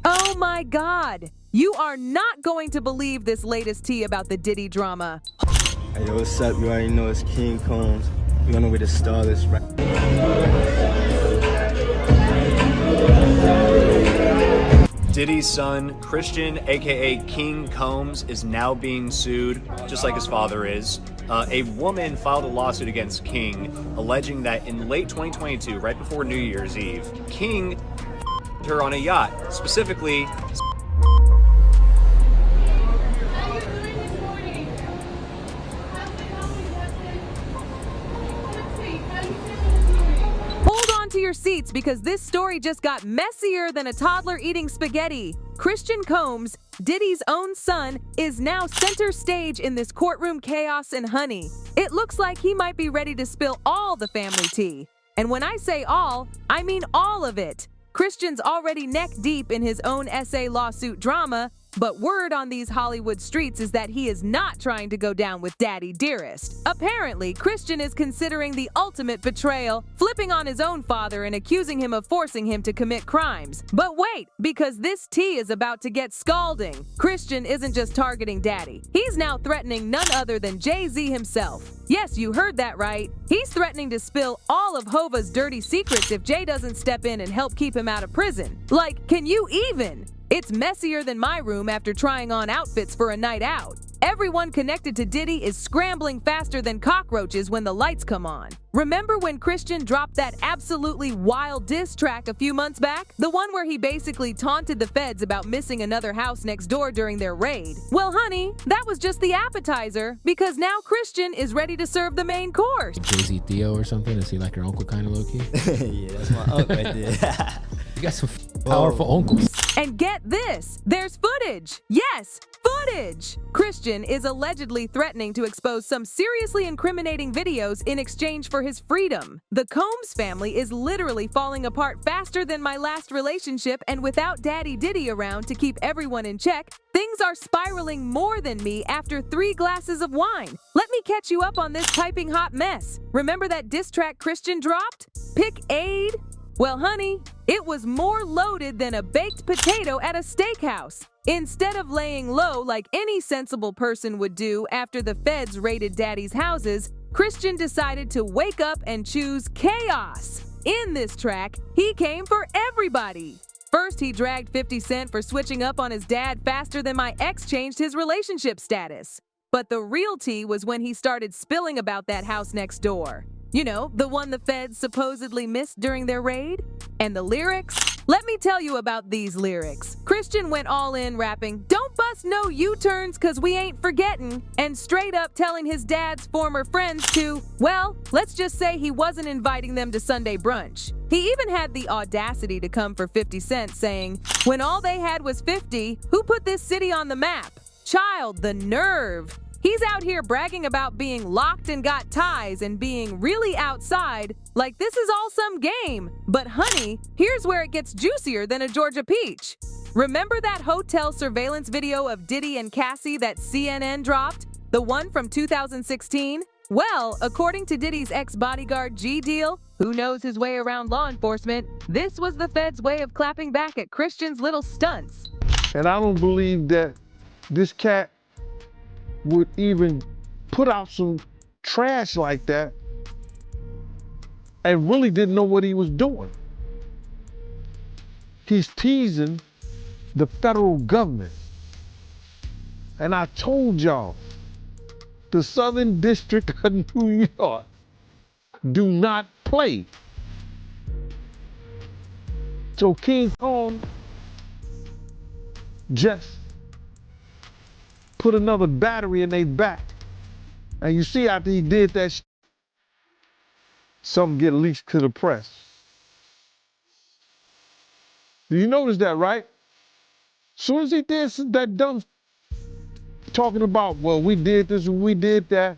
Oh my God! You are not going to believe this latest tea about the Diddy drama. Hey, yo, what's up? You already know it's King Combs. We don't know where to start this right. Diddy's son, Christian, aka King Combs, is now being sued, just like his father is. A woman filed a lawsuit against King, alleging that in late 2022, right before New Year's Eve, King her on a yacht, specifically to your seats because this story just got messier than a toddler eating spaghetti. Christian Combs, Diddy's own son, is now center stage in this courtroom chaos and honey. It looks like he might be ready to spill all the family tea. And when I say all, I mean all of it. Christian's already neck deep in his own SA lawsuit drama, but word on these Hollywood streets is that he is not trying to go down with Daddy Dearest. Apparently, Christian is considering the ultimate betrayal, flipping on his own father and accusing him of forcing him to commit crimes. But wait, because this tea is about to get scalding. Christian isn't just targeting Daddy. He's now threatening none other than Jay-Z himself. Yes, you heard that right. He's threatening to spill all of Hova's dirty secrets if Jay doesn't step in and help keep him out of prison. Like, can you even? It's messier than my room after trying on outfits for a night out. Everyone connected to Diddy is scrambling faster than cockroaches when the lights come on. Remember when Christian dropped that absolutely wild diss track a few months back? The one where he basically taunted the feds about missing another house next door during their raid. Well, honey, that was just the appetizer, because now Christian is ready to serve the main course. Jay-Z Theo or something? Is he like your uncle kind of low-key? Yeah, that's my uncle right there. You got some powerful uncles. And get this, there's footage. Yes, footage. Christian is allegedly threatening to expose some seriously incriminating videos in exchange for his freedom. The Combs family is literally falling apart faster than my last relationship, and without Daddy Diddy around to keep everyone in check, things are spiraling more than me after 3 glasses of wine. Let me catch you up on this piping hot mess. Remember that diss track Christian dropped? Pick Aid? Well, honey, it was more loaded than a baked potato at a steakhouse. Instead of laying low like any sensible person would do after the feds raided Daddy's houses, Christian decided to wake up and choose chaos. In this track, he came for everybody. First, he dragged 50 Cent for switching up on his dad faster than my ex changed his relationship status. But the real tea was when he started spilling about that house next door. You know, the one the feds supposedly missed during their raid? And the lyrics? Let me tell you about these lyrics. Christian went all in rapping, "Don't bust no U-turns cause we ain't forgetting," and straight up telling his dad's former friends to, well, let's just say he wasn't inviting them to Sunday brunch. He even had the audacity to come for 50 Cent saying, "When all they had was 50, who put this city on the map?" Child, the nerve. He's out here bragging about being locked and got ties and being really outside, like this is all some game. But honey, here's where it gets juicier than a Georgia peach. Remember that hotel surveillance video of Diddy and Cassie that CNN dropped? The one from 2016? Well, according to Diddy's ex-bodyguard G-Deal, who knows his way around law enforcement, this was the feds' way of clapping back at Christian's little stunts. And I don't believe that this cat would even put out some trash like that and really didn't know what he was doing. He's teasing the federal government. And I told y'all, the Southern District of New York do not play. So King Kong just put another battery in their back. And you see after he did that, something get leaked to the press. Do you notice that, right? Soon as he did that dumb talking about, well, we did this and we did that.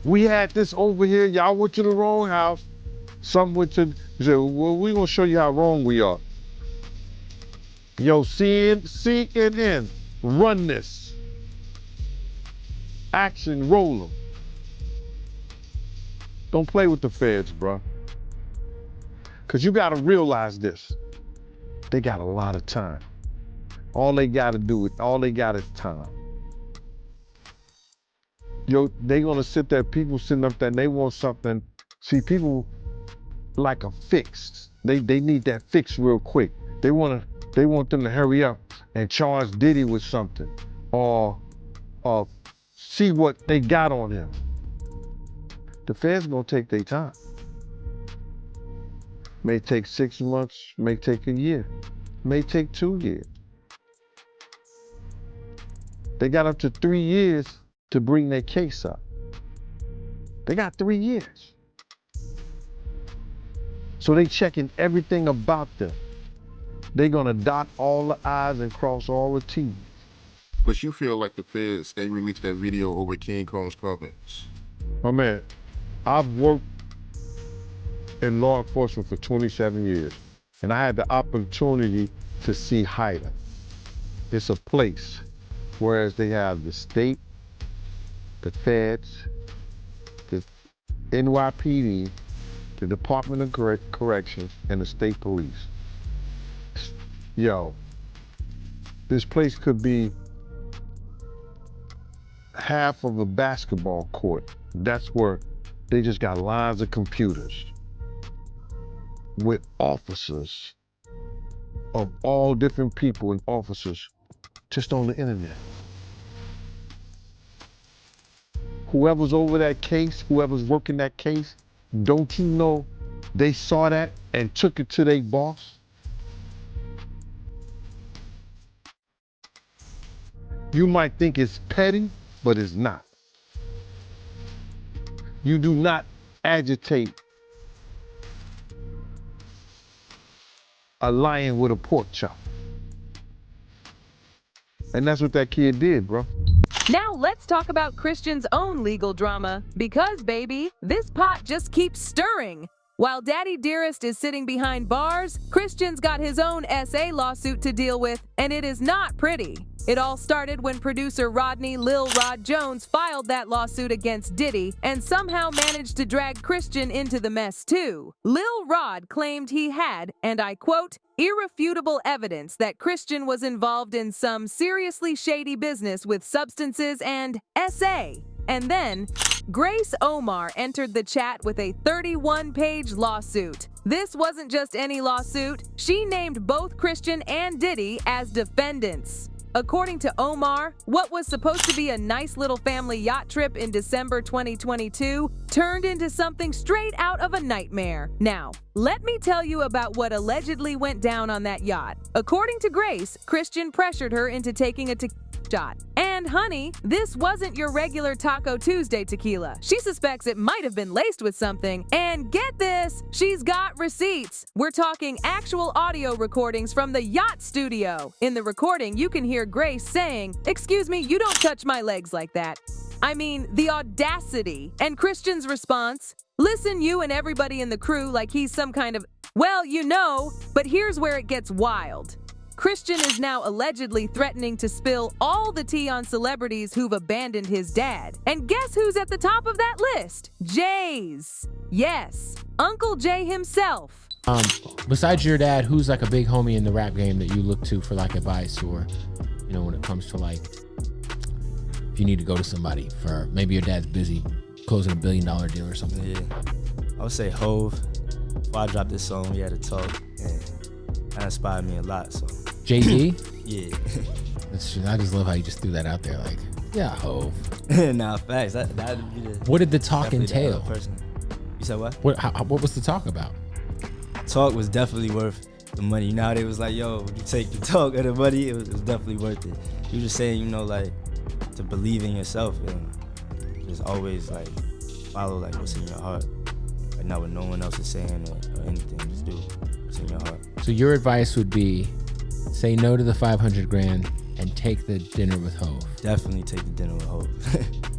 We had this over here, y'all went to the wrong house. Some went to, he said, well, we gonna show you how wrong we are. Yo, CNN, run this. Action, roll them. Don't play with the feds, bro. Cause you gotta realize this. they got a lot of time. All they got is time. Yo, they gonna sit there, people sitting up there and they want something. See, people like a fix. They need that fix real quick. They want them to hurry up and charge Diddy with something or see what they got on him. The feds gonna take their time. May take 6 months, may take a year, may take 2 years. They got up to 3 years to bring their case up. They got 3 years. So they checking everything about them. They gonna dot all the I's and cross all the T's. But you feel like the feds, they released that video over King Combs' comments. My man, I've worked in law enforcement for 27 years, and I had the opportunity to see HELOO. It's a place, whereas they have the state, the feds, the NYPD, the Department of Corrections, and the state police. Yo, this place could be half of a basketball court. That's where they just got lines of computers with officers of all different people and officers just on the internet. Whoever's over that case, whoever's working that case, don't you know they saw that and took it to their boss? You might think it's petty, but it's not. You do not agitate a lion with a pork chop. And that's what that kid did, bro. Now let's talk about Christian's own legal drama, because baby, this pot just keeps stirring. While Daddy Dearest is sitting behind bars, Christian's got his own SA lawsuit to deal with, and it is not pretty. It all started when producer Rodney Lil Rod Jones filed that lawsuit against Diddy and somehow managed to drag Christian into the mess too. Lil Rod claimed he had, and I quote, irrefutable evidence that Christian was involved in some seriously shady business with substances and SA. And then, Grace Omar entered the chat with a 31-page lawsuit. This wasn't just any lawsuit. She named both Christian and Diddy as defendants. According to Omar, what was supposed to be a nice little family yacht trip in December 2022 turned into something straight out of a nightmare. Now, let me tell you about what allegedly went down on that yacht. According to Grace, Christian pressured her into taking a tequila shot. And honey, this wasn't your regular Taco Tuesday tequila. She suspects it might have been laced with something. And get this, she's got receipts. We're talking actual audio recordings from the yacht studio. In the recording, you can hear Grace saying, "Excuse me, you don't touch my legs like that." I mean, the audacity. And Christian's response, "Listen, you and everybody in the crew, like he's some kind of, well, you know," but here's where it gets wild. Christian is now allegedly threatening to spill all the tea on celebrities who've abandoned his dad. And guess who's at the top of that list? Jay's. Yes, Uncle Jay himself. Besides your dad, who's like a big homie in the rap game that you look to for like advice, or, you know, when it comes to like, if you need to go to somebody for, maybe your dad's busy closing $1 billion deal or something. Yeah, I would say Hove. Before I dropped this song, we had a talk, and that inspired me a lot, so. Jay-Z? Yeah. That's true. I just love how you just threw that out there, like, yeah, Hove. Nah, facts. That'd be the. What did the talk entail? You said what? What was the talk about? Talk was definitely worth the money. You know how they was like, yo, would you take the talk or the money? It was definitely worth it. You just saying, you know, like, to believe in yourself, you know, just always like follow like what's in your heart, like not what no one else is saying or anything. Just do what's in your heart. So your advice would be, say no to the 500 grand and take the dinner with Hove. Definitely take the dinner with Hove.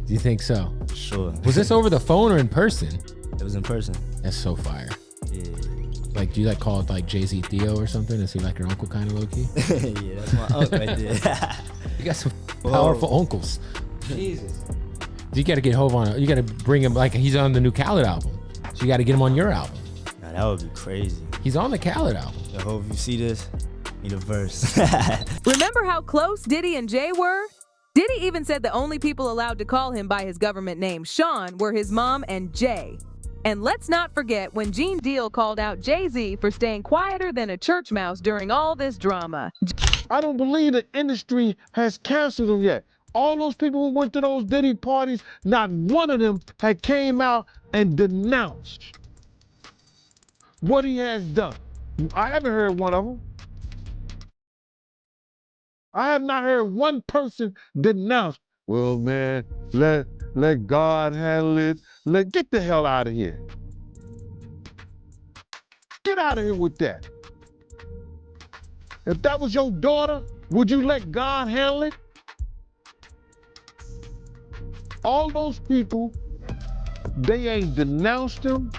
Do you think so? Sure. Was this over the phone or in person? It was in person. That's so fire. Yeah. Like, do you like call it like Jay-Z Theo or something? Is he like your uncle kind of low-key? Yeah, that's my uncle right there. You got some powerful uncles. Jesus. You got to get Hove on. You got to bring him, like he's on the new Khaled album. So you got to get him on your album. Nah, that would be crazy. He's on the Khaled album. Yo, Hove, you see this? Need a verse. Remember how close Diddy and Jay were? Diddy even said the only people allowed to call him by his government name, Sean, were his mom and Jay. And let's not forget when Gene Deal called out Jay-Z for staying quieter than a church mouse during all this drama. I don't believe the industry has canceled him yet. All those people who went to those Diddy parties, not one of them had came out and denounced what he has done. I haven't heard one of them. I have not heard one person denounce, well, man, let God handle it. Get the hell out of here. Get out of here with that. If that was your daughter, would you let God handle it? All those people, they ain't denounced him.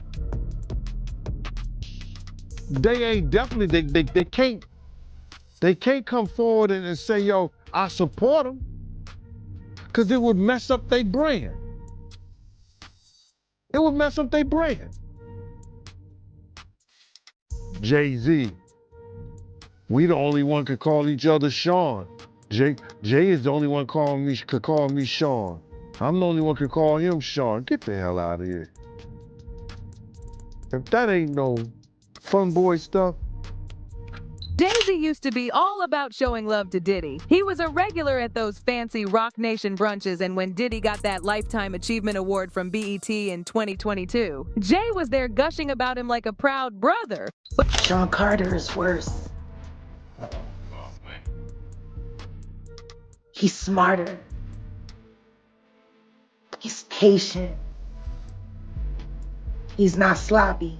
They ain't definitely, they can't come forward and say, yo, I support him. Because it would mess up their brand. It would mess up their brand. Jay-Z, we the only one could call each other Sean. Jay is the only one could call me Sean. I'm the only one could call him Sean. Get the hell out of here. If that ain't no fun boy stuff. Jay-Z used to be all about showing love to Diddy. He was a regular at those fancy Rock Nation brunches, and when Diddy got that Lifetime Achievement Award from BET in 2022, Jay was there gushing about him like a proud brother. Sean Carter is worse. He's smarter. He's patient. He's not sloppy.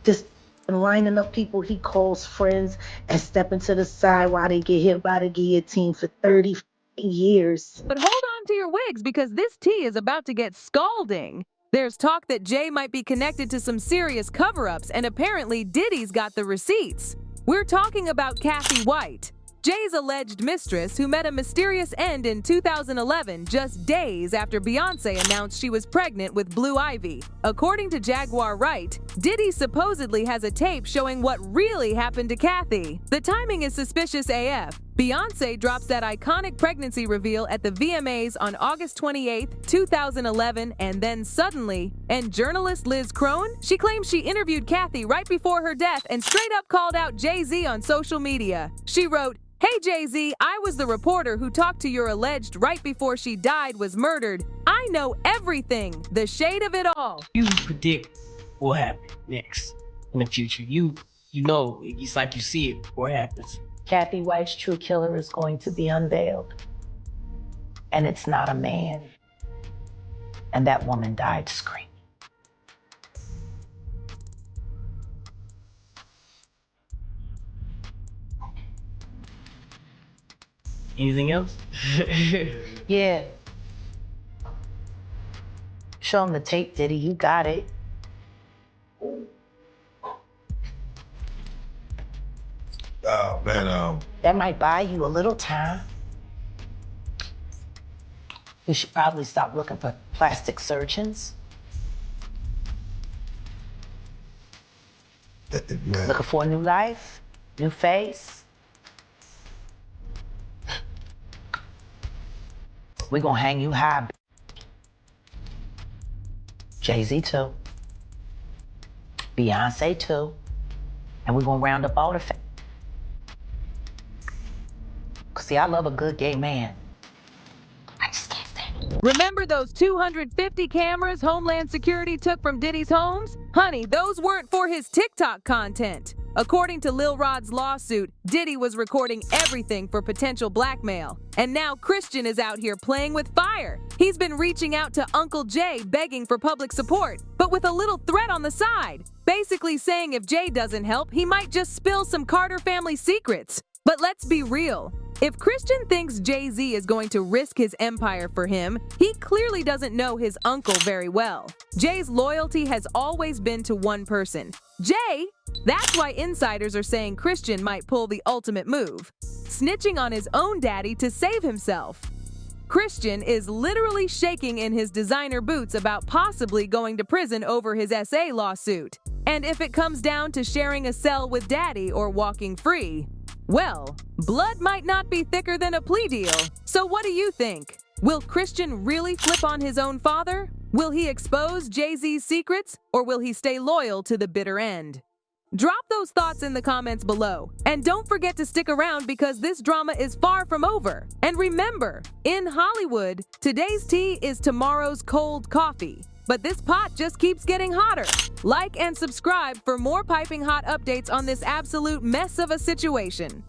Just lining up people he calls friends and stepping to the side while they get hit by the guillotine for 30 years. But hold on to your wigs, because this tea is about to get scalding. There's talk that Jay might be connected to some serious cover-ups, and apparently Diddy's got the receipts. We're talking about Kathy White, Jay's alleged mistress, who met a mysterious end in 2011, just days after Beyonce announced she was pregnant with Blue Ivy. According to Jaguar Wright, Diddy supposedly has a tape showing what really happened to Kathy. The timing is suspicious AF. Beyonce drops that iconic pregnancy reveal at the VMAs on August 28, 2011, and then suddenly, and journalist Liz Crone, she claims she interviewed Kathy right before her death and straight up called out Jay-Z on social media. She wrote, "Hey Jay-Z, I was the reporter who talked to your alleged right before she died was murdered. I know everything, the shade of it all." You predict what happens next in the future. You know, it's like you see it before it happens. Kathy White's true killer is going to be unveiled. And it's not a man. And that woman died screaming. Anything else? Yeah. Show him the tape, Diddy. You got it. Oh, man, That might buy you a little time. You should probably stop looking for plastic surgeons. man. Looking for a new life, new face. We're gonna hang you high. Jay-Z too. Beyonce too. And we're gonna round up all the See, I love a good gay man. I just can't stand it. Remember those 250 cameras Homeland Security took from Diddy's homes? Honey, those weren't for his TikTok content. According to Lil Rod's lawsuit, Diddy was recording everything for potential blackmail. And now Christian is out here playing with fire. He's been reaching out to Uncle Jay begging for public support, but with a little threat on the side. Basically saying if Jay doesn't help, he might just spill some Carter family secrets. But let's be real. If Christian thinks Jay-Z is going to risk his empire for him, he clearly doesn't know his uncle very well. Jay's loyalty has always been to one person, Jay. That's why insiders are saying Christian might pull the ultimate move, snitching on his own daddy to save himself. Christian is literally shaking in his designer boots about possibly going to prison over his SA lawsuit. And if it comes down to sharing a cell with daddy or walking free, well, blood might not be thicker than a plea deal. So what do you think? Will Christian really flip on his own father? Will he expose Jay-Z's secrets, or will he stay loyal to the bitter end? Drop those thoughts in the comments below. And don't forget to stick around because this drama is far from over. And remember, in Hollywood, today's tea is tomorrow's cold coffee. But this pot just keeps getting hotter. Like and subscribe for more piping hot updates on this absolute mess of a situation.